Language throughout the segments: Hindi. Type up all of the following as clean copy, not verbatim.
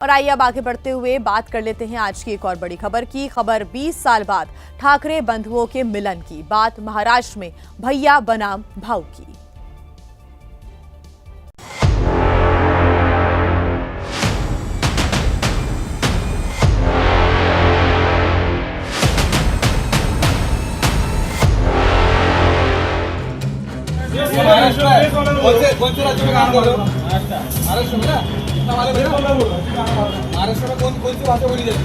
और आइए अब आगे बढ़ते हुए बात कर लेते हैं आज की एक और बड़ी खबर की। खबर 20 साल बाद ठाकरे बंधुओं के मिलन की। बात महाराष्ट्र में भैया बनाम भाऊ की। कौन से राज्य में काम कर रहे हो? महाराष्ट्र में ना? महाराष्ट्र में कौन सी भाषा बोली जाती है?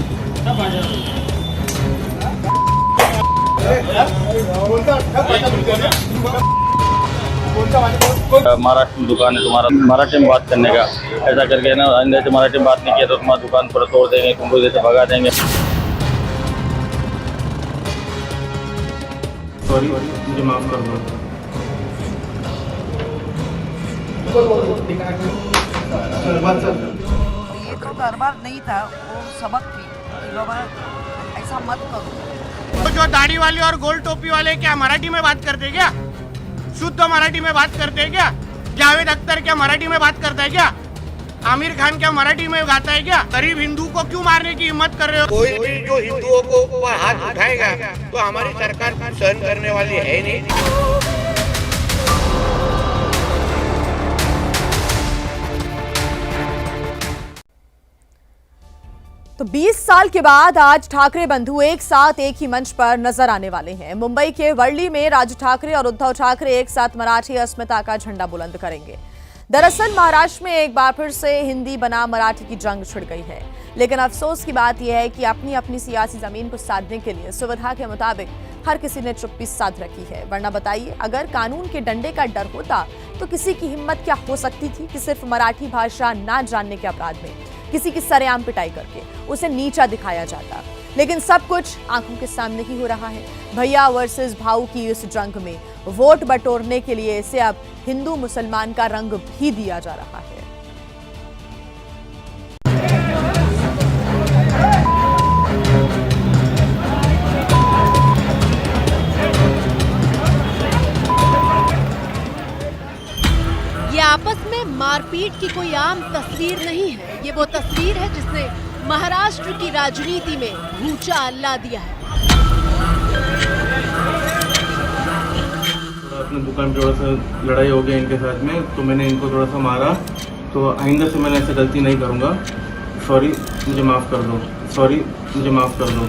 महाराष्ट्र में दुकान है तुम्हारा, मराठी में बात करने का ऐसा करके ना, जैसे मराठी में बात नहीं किया तो तुम्हारा दुकान पूरा तोड़ देंगे, तुमको जैसे भगा देंगे। सॉरी, मुझे माफ कर दो। ये तो दरबार नहीं था, वो सबक थी कि बाबा ऐसा मत करो। तो जो दाढ़ी वाले और गोल टोपी वाले क्या मराठी में बात करते क्या? शुद्ध मराठी में बात करते हैं क्या? जावेद अख्तर क्या मराठी में बात करता है क्या? आमिर खान क्या मराठी में गाता है क्या? गरीब हिंदू को क्यों मारने की हिम्मत कर रहे हो? कोई भी जो हिंदुओं को ऊपर हाथ उठाएगा तो हमारी सरकार सहन करने वाली है नहीं। तो 20 साल के बाद आज ठाकरे बंधु एक साथ एक ही मंच पर नजर आने वाले हैं। मुंबई के वर्ली में राज ठाकरे और उद्धव ठाकरे एक साथ मराठी अस्मिता का झंडा बुलंद करेंगे। दरअसल महाराष्ट्र में एक बार फिर से हिंदी बनाम मराठी की जंग छिड़ गई है, लेकिन अफसोस की बात यह है कि अपनी अपनी सियासी जमीन को साधने के लिए सुविधा के मुताबिक हर किसी ने चुप्पी साध रखी है। वरना बताइए, अगर कानून के डंडे का डर होता तो किसी की हिम्मत क्या हो सकती थी कि सिर्फ मराठी भाषा ना जानने के अपराध में किसी की सरेआम पिटाई करके उसे नीचा दिखाया जाता। लेकिन सब कुछ आंखों के सामने ही हो रहा है। भैया वर्सेस भाऊ की इस जंग में वोट बटोरने के लिए इसे अब हिंदू मुसलमान का रंग भी दिया जा रहा है। ये आपस में मारपीट की कोई आम तस्वीर नहीं है। ये वो तस्वीर है जिसने महाराष्ट्र की राजनीति में भूचाल ला दिया है। अपने दुकान पे थोड़ा सा लड़ाई हो गया इनके साथ में, तो मैंने इनको थोड़ा सा मारा। तो आइंदा से मैंने ऐसे गलती नहीं करूँगा। सॉरी, मुझे माफ़ कर दो। सॉरी, मुझे माफ़ कर दो।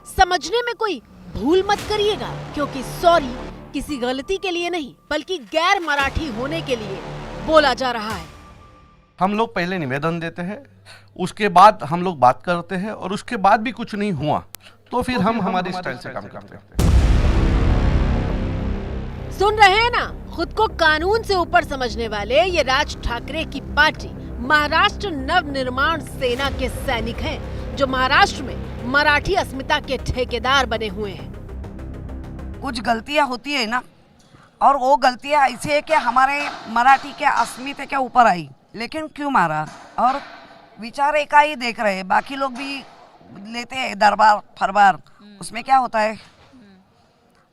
समझने में कोई भूल मत करिएगा, क्योंकि सॉरी किसी गलती के लिए नहीं बल्कि गैर मराठी होने के लिए बोला जा रहा है। हम लोग पहले निवेदन देते हैं, उसके बाद हम लोग बात करते हैं, और उसके बाद भी कुछ नहीं हुआ तो फिर हम हमारे स्टाइल से काम करते हैं। सुन रहे हैं ना, खुद को कानून से ऊपर समझने वाले ये राज ठाकरे की पार्टी महाराष्ट्र नव निर्माण सेना के सैनिक हैं, जो महाराष्ट्र में मराठी अस्मिता के ठेकेदार बने हुए हैं। कुछ गलतियां होती है ना, और वो गलतियां ऐसी है कि हमारे मराठी के अस्मिता के ऊपर आई, लेकिन क्यों मारा? और विचार एक ही देख रहे हैं, बाकी लोग भी लेते हैं दरबार फरबार, उसमें क्या होता है?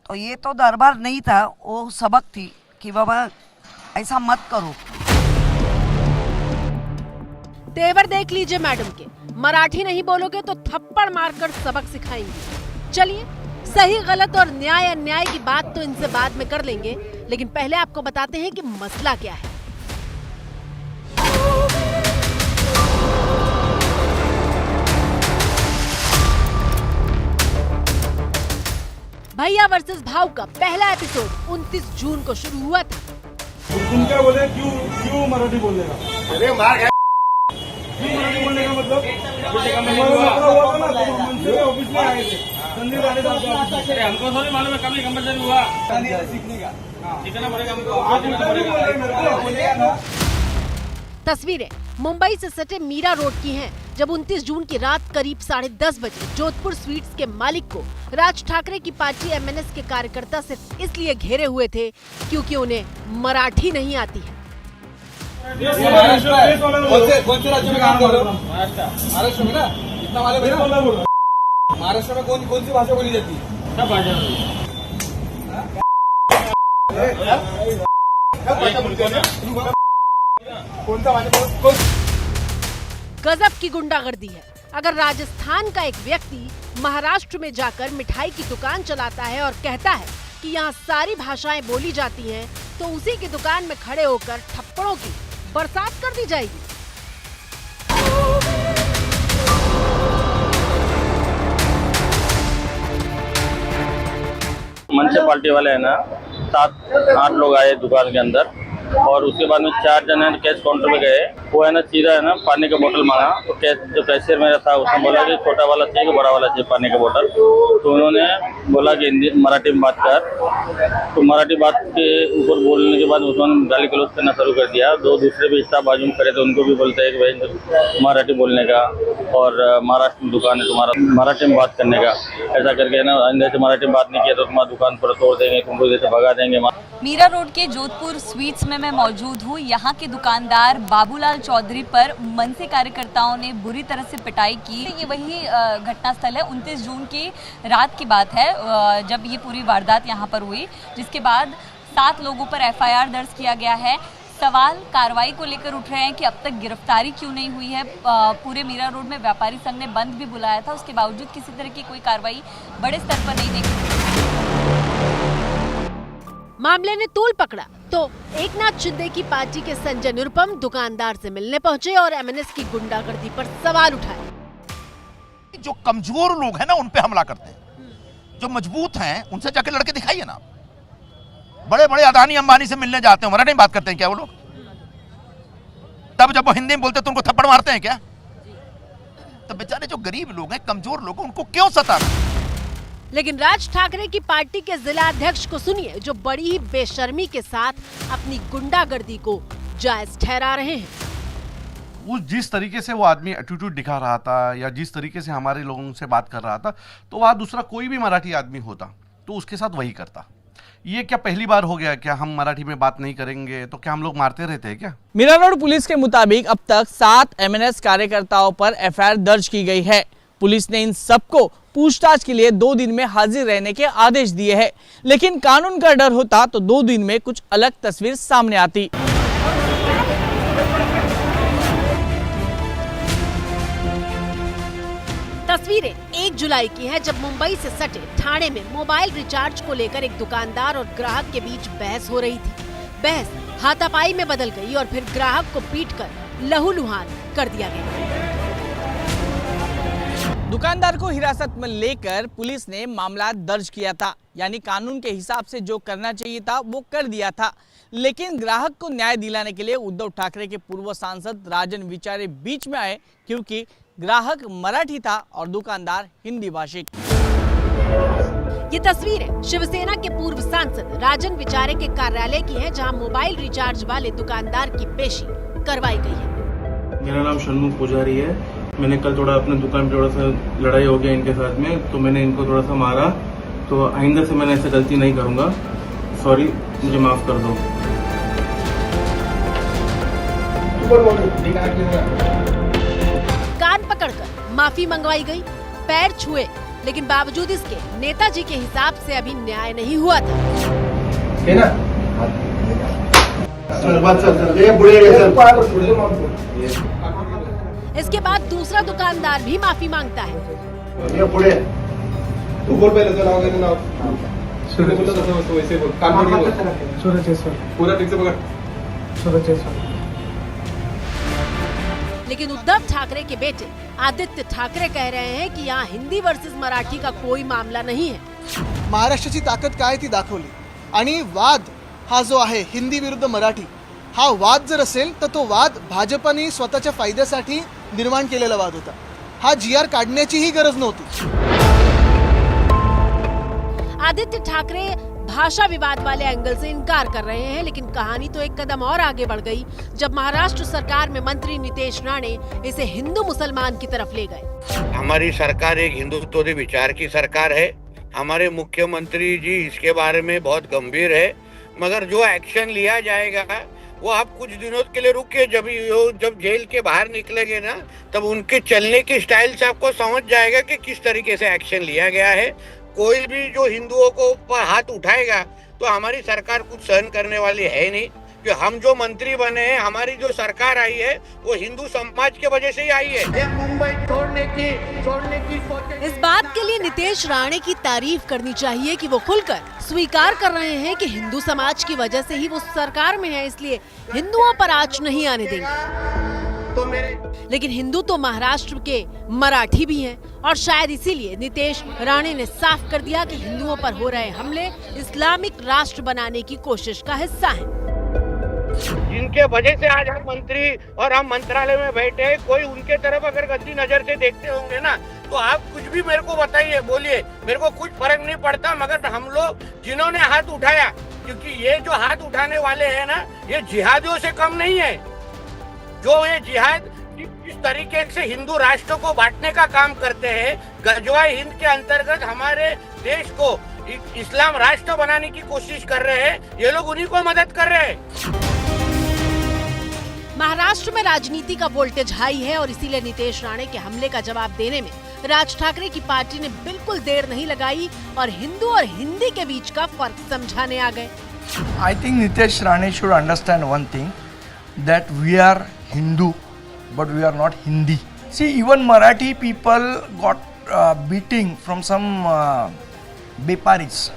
तो ये तो दरबार नहीं था, वो सबक थी कि बाबा ऐसा मत करो। तेवर देख लीजिए मैडम के, मराठी नहीं बोलोगे तो थप्पड़ मारकर सबक सिखाएंगे। चलिए, सही गलत और न्याय अन्याय की बात तो इनसे बाद में कर लेंगे, लेकिन पहले आपको बताते हैं कि मसला क्या है। भैया वर्सेस भाऊ का पहला एपिसोड 29 जून को शुरू हुआ था। तुम क्या बोले? क्यों मराठी बोलने का? अरे मार क्यों मराठी बोलने का मतलब? ऑफिस में आए थे, हमको थोड़ी मालूम है, कभी कंपलसरी हुआ सीखने का, सीखना पड़ेगा हमको। तस्वीरें मुंबई से सटे मीरा रोड की हैं, जब 29 जून की रात करीब 10:30 बजे जोधपुर स्वीट्स के मालिक को राज ठाकरे की पार्टी एमएनएस के कार्यकर्ता सिर्फ इसलिए घेरे हुए थे क्योंकि उन्हें मराठी नहीं आती है। कौन से राज्य में काम कर रहे हो? महाराष्ट्र में ना? इतना वाले महाराष्ट्र में कौन सी भाषा बोली जाती है? सब भाषा गजब की गुंडागर्दी है। अगर राजस्थान का एक व्यक्ति महाराष्ट्र में जाकर मिठाई की दुकान चलाता है और कहता है कि यहाँ सारी भाषाएं बोली जाती हैं, तो उसी की दुकान में खड़े होकर थप्पड़ों की बरसात कर दी जाएगी। म्युनिसिपालिटी वाले है ना 7-8 लोग आए दुकान के अंदर और उसके बाद में 4 जने कैश काउंटर पे गए। वो है ना सीधा है ना पानी का बोतल मांगा, तो जो कैशियर मेरा था उसने बोला कि छोटा वाला चाहिए कि बड़ा वाला चाहिए पानी का बोतल। तो उन्होंने बोला कि हिंदी मराठी में बात कर। तो मराठी बात के ऊपर बोलने के बाद उन्होंने गाली गलौज करना शुरू कर दिया। 2 दूसरे भी स्टाफ बाजू में खड़े थे, उनको भी बोलते हैं कि भाई मराठी बोलने का और महाराष्ट्र में दुकान है तुम्हारा, मराठी में बात करने का। ऐसा करके ना अंदर से मराठी में बात नहीं किया तो तुम्हारा दुकान पर तोड़ देंगे, तुमको जैसे भगा देंगे। मीरा रोड के जोधपुर स्वीट्स में मैं मौजूद हूँ। यहाँ के दुकानदार बाबूलाल चौधरी पर मनसे कार्यकर्ताओं ने बुरी तरह से पिटाई की। ये वही घटनास्थल है, 29 जून की रात की बात है जब ये पूरी वारदात यहाँ पर हुई, जिसके बाद 7 लोगों पर FIR दर्ज किया गया है। सवाल कार्रवाई को लेकर उठ रहे हैं कि अब तक गिरफ्तारी क्यों नहीं हुई है। पूरे मीरा रोड में व्यापारी संघ ने बंद भी बुलाया था, उसके बावजूद किसी तरह की कोई कार्रवाई बड़े स्तर पर नहीं देखी। मामले ने तूल पकड़ा तो एकनाथ शिंदे की पार्टी के संजय निरुपम दुकानदार से मिलने पहुंचे और MNS की गुंडागर्दी पर सवाल उठाए। जो कमजोर लोग हैं ना उन पे हमला करते हैं, जो मजबूत हैं उनसे जाके लड़के दिखाइए ना। बड़े बड़े अदानी अंबानी से मिलने जाते हैं, मराठी में बात करते हैं क्या वो लोग? तब जब वो हिंदी में बोलते हैं तो उनको थप्पड़ मारते हैं क्या? तो बेचारे जो गरीब लोग हैं, कमजोर लोग हैं, उनको क्यों सताना? लेकिन राज ठाकरे की पार्टी के जिला अध्यक्ष को सुनिए, जो बड़ी ही बेशर्मी के साथ अपनी गुंडागर्दी को जायज ठहरा रहे हैं। वो जिस तरीके से वो आदमी एटीट्यूड दिखा रहा था या जिस तरीके से हमारे लोगों से बात कर रहा था, तो वहाँ दूसरा कोई भी मराठी आदमी होता तो उसके साथ वही करता। ये क्या पहली बार हो गया क्या हम मराठी में बात नहीं करेंगे तो क्या हम लोग मारते रहते हैं क्या? मीरा रोड पुलिस के मुताबिक अब तक 7 MNS कार्यकर्ताओं पर FIR दर्ज की गई है। पुलिस ने इन सबको पूछताछ के लिए 2 दिन में हाजिर रहने के आदेश दिए हैं, लेकिन कानून का डर होता तो 2 दिन में कुछ अलग तस्वीर सामने आती। तस्वीरें 1 जुलाई की हैं, जब मुंबई से सटे ठाणे में मोबाइल रिचार्ज को लेकर एक दुकानदार और ग्राहक के बीच बहस हो रही थी। बहस हाथापाई में बदल गई और फिर ग्राहक को पीटकर लहूलुहान कर दिया गया। दुकानदार को हिरासत में लेकर पुलिस ने मामला दर्ज किया था, यानी कानून के हिसाब से जो करना चाहिए था वो कर दिया था। लेकिन ग्राहक को न्याय दिलाने के लिए उद्धव ठाकरे के पूर्व सांसद राजन विचारे बीच में आए, क्योंकि ग्राहक मराठी था और दुकानदार हिंदी भाषी। ये तस्वीरें शिवसेना के पूर्व सांसद राजन विचारे के कार्यालय की हैं, जहां मोबाइल रिचार्ज वाले दुकानदार की पेशी करवाई गई है। मेरा नाम षणमुख पुजारी है। मैंने कल थोड़ा अपने दुकान पे थोड़ा सा लड़ाई हो गया इनके साथ में, तो मैंने इनको थोड़ा सा मारा। तो आइंदा से मैंने ऐसे गलती नहीं करूंगा। सॉरी, मुझे माफ कर दो। कान पकड़कर माफी मंगवाई गई, पैर छुए, लेकिन बावजूद इसके नेताजी के हिसाब से अभी न्याय नहीं हुआ था। इसके बाद दूसरा दुकानदार भी माफी मांगता है। तू बोल पहले तो नाव नाव बोलता तसं वैसे बोल, कान पकड़ बोल, पूरा ठीक से पकड़। लेकिन उद्धव ठाकरे के बेटे आदित्य ठाकरे कह रहे हैं कि यहाँ हिंदी वर्सेस मराठी का कोई मामला नहीं है। महाराष्ट्राची ताकद काय ती दाखवली आणि वाद हा जो आहे हिंदी विरुद्ध मराठी, हा वाद जर असेल तर तो वाद भाजपने स्वतःच्या फायद्यासाठी निर्माण केलेला वाद होता। हा GR काढण्याचीही गरज नव्हती। आदित्य ठाकरे भाषा विवाद वाले एंगल से इनकार कर रहे हैं, लेकिन कहानी तो एक कदम और आगे बढ़ गई जब महाराष्ट्र सरकार में मंत्री नितेश राणे इसे हिंदू मुसलमान की तरफ ले गए। हमारी सरकार एक हिंदुत्व विचार की सरकार है। हमारे मुख्यमंत्री जी इसके बारे में बहुत गंभीर है, मगर जो एक्शन लिया जाएगा वो आप कुछ दिनों के लिए रुकिए, जब जेल के बाहर निकलेंगे ना तब उनके चलने की स्टाइल से आपको समझ जाएगा कि किस तरीके से एक्शन लिया गया है। कोई भी जो हिंदुओं को ऊपर हाथ उठाएगा तो हमारी सरकार कुछ सहन करने वाली है नहीं, कि हम जो मंत्री बने हैं, हमारी जो सरकार आई है वो हिंदू समाज के वजह से ही आई है। ये मुंबई छोड़ने की सोच। इस बात के लिए नितेश राणे की तारीफ करनी चाहिए कि वो खुलकर स्वीकार कर रहे हैं कि हिंदू समाज की वजह से ही वो सरकार में है, इसलिए हिंदुओं पर आंच नहीं आने देंगे। तो लेकिन हिंदू तो महाराष्ट्र के मराठी भी हैं और शायद इसीलिए नितेश राणे ने साफ कर दिया कि हिंदुओं पर हो रहे हमले इस्लामिक राष्ट्र बनाने की कोशिश का हिस्सा हैं। जिनके वजह से आज हम मंत्री और हम मंत्रालय में बैठे हैं, कोई उनके तरफ अगर गंदी नजर से देखते होंगे ना तो आप कुछ भी मेरे को बताइए, बोलिए, मेरे को कुछ फर्क नहीं पड़ता। मगर हम लोग जिन्होंने हाथ उठाया, क्योंकि ये जो हाथ उठाने वाले हैं ना, ये जिहादियों से कम नहीं है। जो ये जिहाद इस तरीके से हिंदू राष्ट्र को बांटने का काम करते हैं, गजवाए हिंद के अंतर्गत हमारे देश को इस्लाम राष्ट्र बनाने की कोशिश कर रहे हैं, ये लोग उन्हीं को मदद कर रहे हैं। महाराष्ट्र में राजनीति का वोल्टेज हाई है और इसीलिए नितेश राणे के हमले का जवाब देने में राज ठाकरे की पार्टी ने बिल्कुल देर नहीं लगाई और हिंदू और हिंदी के बीच का फर्क समझाने आ गए। I think Nitesh Rane should understand one thing, that we are Hindu, but we are not Hindi. See, even Marathi people got beating from some Beparis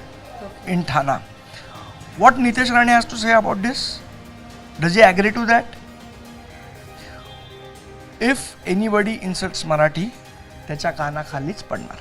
in Thana. What Nitesh Rane has to say about this? Does he agree to that? If anybody insults Marathi, त्याच्या कानाखालीच पडणार.